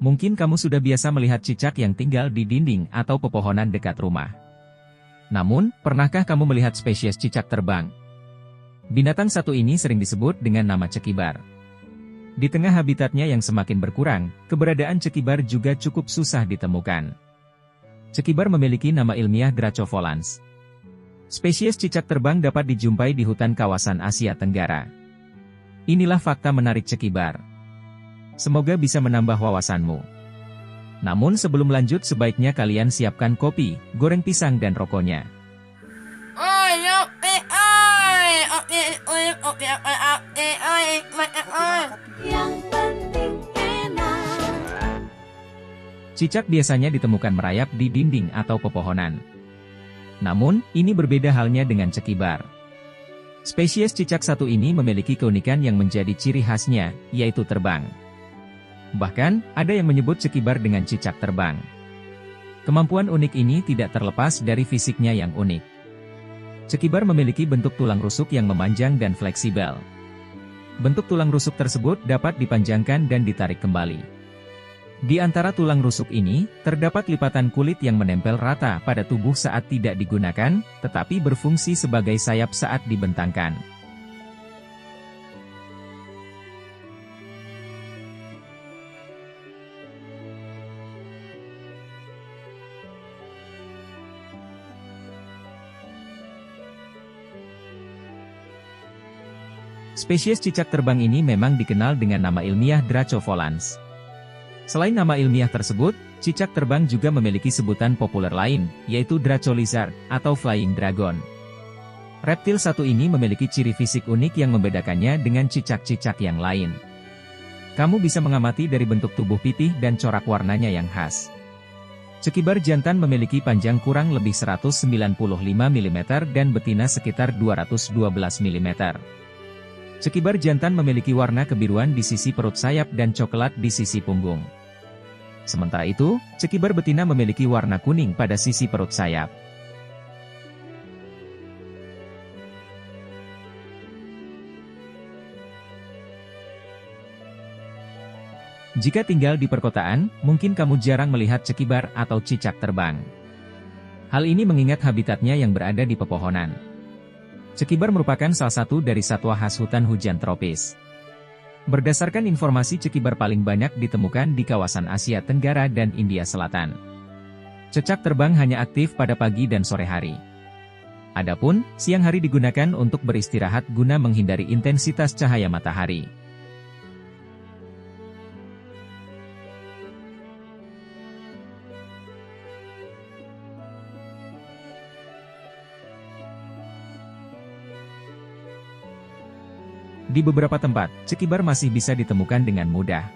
Mungkin kamu sudah biasa melihat cicak yang tinggal di dinding atau pepohonan dekat rumah. Namun, pernahkah kamu melihat spesies cicak terbang? Binatang satu ini sering disebut dengan nama cekibar. Di tengah habitatnya yang semakin berkurang, keberadaan cekibar juga cukup susah ditemukan. Cekibar memiliki nama ilmiah Dracovolans. Spesies cicak terbang dapat dijumpai di hutan kawasan Asia Tenggara. Inilah fakta menarik cekibar. Semoga bisa menambah wawasanmu. Namun sebelum lanjut sebaiknya kalian siapkan kopi, goreng pisang dan rokoknya. Cicak biasanya ditemukan merayap di dinding atau pepohonan. Namun, ini berbeda halnya dengan cekibar. Spesies cicak satu ini memiliki keunikan yang menjadi ciri khasnya, yaitu terbang. Bahkan, ada yang menyebut cekibar dengan cicak terbang. Kemampuan unik ini tidak terlepas dari fisiknya yang unik. Cekibar memiliki bentuk tulang rusuk yang memanjang dan fleksibel. Bentuk tulang rusuk tersebut dapat dipanjangkan dan ditarik kembali. Di antara tulang rusuk ini, terdapat lipatan kulit yang menempel rata pada tubuh saat tidak digunakan, tetapi berfungsi sebagai sayap saat dibentangkan. Spesies cicak terbang ini memang dikenal dengan nama ilmiah Dracovolans. Selain nama ilmiah tersebut, cicak terbang juga memiliki sebutan populer lain, yaitu Dracolizard, atau Flying Dragon. Reptil satu ini memiliki ciri fisik unik yang membedakannya dengan cicak-cicak yang lain. Kamu bisa mengamati dari bentuk tubuh pipih dan corak warnanya yang khas. Cekibar jantan memiliki panjang kurang lebih 195 mm dan betina sekitar 212 mm. Cekibar jantan memiliki warna kebiruan di sisi perut sayap dan coklat di sisi punggung. Sementara itu, cekibar betina memiliki warna kuning pada sisi perut sayap. Jika tinggal di perkotaan, mungkin kamu jarang melihat cekibar atau cicak terbang. Hal ini mengingat habitatnya yang berada di pepohonan. Cekibar merupakan salah satu dari satwa khas hutan hujan tropis. Berdasarkan informasi, cekibar paling banyak ditemukan di kawasan Asia Tenggara dan India Selatan. Cicak terbang hanya aktif pada pagi dan sore hari. Adapun, siang hari digunakan untuk beristirahat guna menghindari intensitas cahaya matahari. Di beberapa tempat, cekibar masih bisa ditemukan dengan mudah.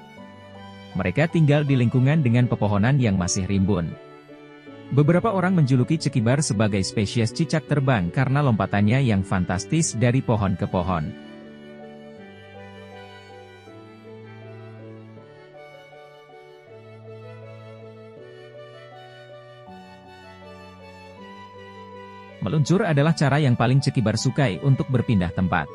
Mereka tinggal di lingkungan dengan pepohonan yang masih rimbun. Beberapa orang menjuluki cekibar sebagai spesies cicak terbang karena lompatannya yang fantastis dari pohon ke pohon. Meluncur adalah cara yang paling cekibar sukai untuk berpindah tempat.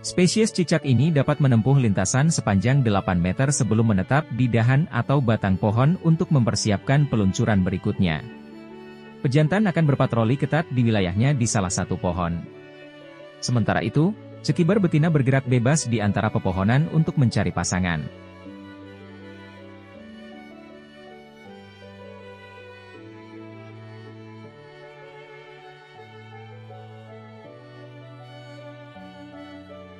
Spesies cicak ini dapat menempuh lintasan sepanjang 8 meter sebelum menetap di dahan atau batang pohon untuk mempersiapkan peluncuran berikutnya. Pejantan akan berpatroli ketat di wilayahnya di salah satu pohon. Sementara itu, cekibar betina bergerak bebas di antara pepohonan untuk mencari pasangan.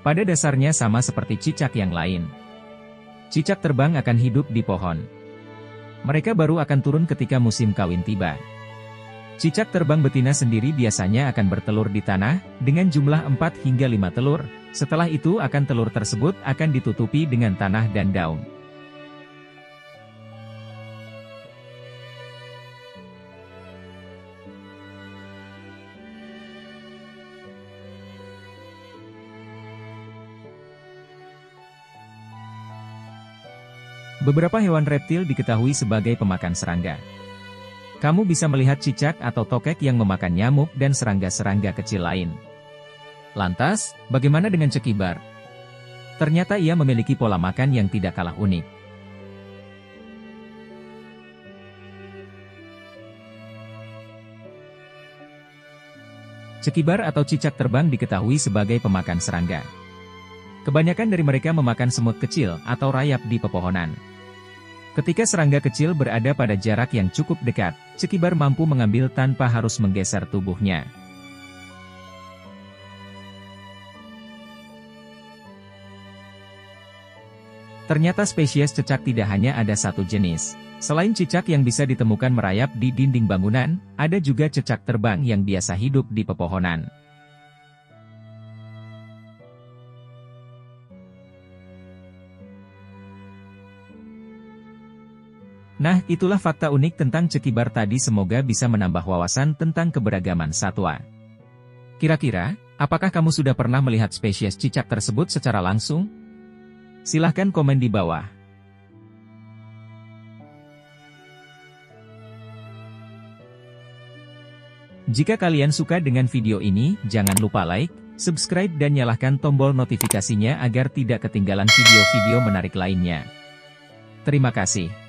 Pada dasarnya sama seperti cicak yang lain. Cicak terbang akan hidup di pohon. Mereka baru akan turun ketika musim kawin tiba. Cicak terbang betina sendiri biasanya akan bertelur di tanah, dengan jumlah 4 hingga 5 telur. Setelah itu telur tersebut akan ditutupi dengan tanah dan daun. Beberapa hewan reptil diketahui sebagai pemakan serangga. Kamu bisa melihat cicak atau tokek yang memakan nyamuk dan serangga-serangga kecil lain. Lantas, bagaimana dengan cekibar? Ternyata ia memiliki pola makan yang tidak kalah unik. Cekibar atau cicak terbang diketahui sebagai pemakan serangga. Kebanyakan dari mereka memakan semut kecil atau rayap di pepohonan. Ketika serangga kecil berada pada jarak yang cukup dekat, cekibar mampu mengambil tanpa harus menggeser tubuhnya. Ternyata spesies cicak tidak hanya ada satu jenis. Selain cicak yang bisa ditemukan merayap di dinding bangunan, ada juga cicak terbang yang biasa hidup di pepohonan. Nah, itulah fakta unik tentang cekibar tadi, semoga bisa menambah wawasan tentang keberagaman satwa. Kira-kira, apakah kamu sudah pernah melihat spesies cicak tersebut secara langsung? Silahkan komen di bawah. Jika kalian suka dengan video ini, jangan lupa like, subscribe dan nyalakan tombol notifikasinya agar tidak ketinggalan video-video menarik lainnya. Terima kasih.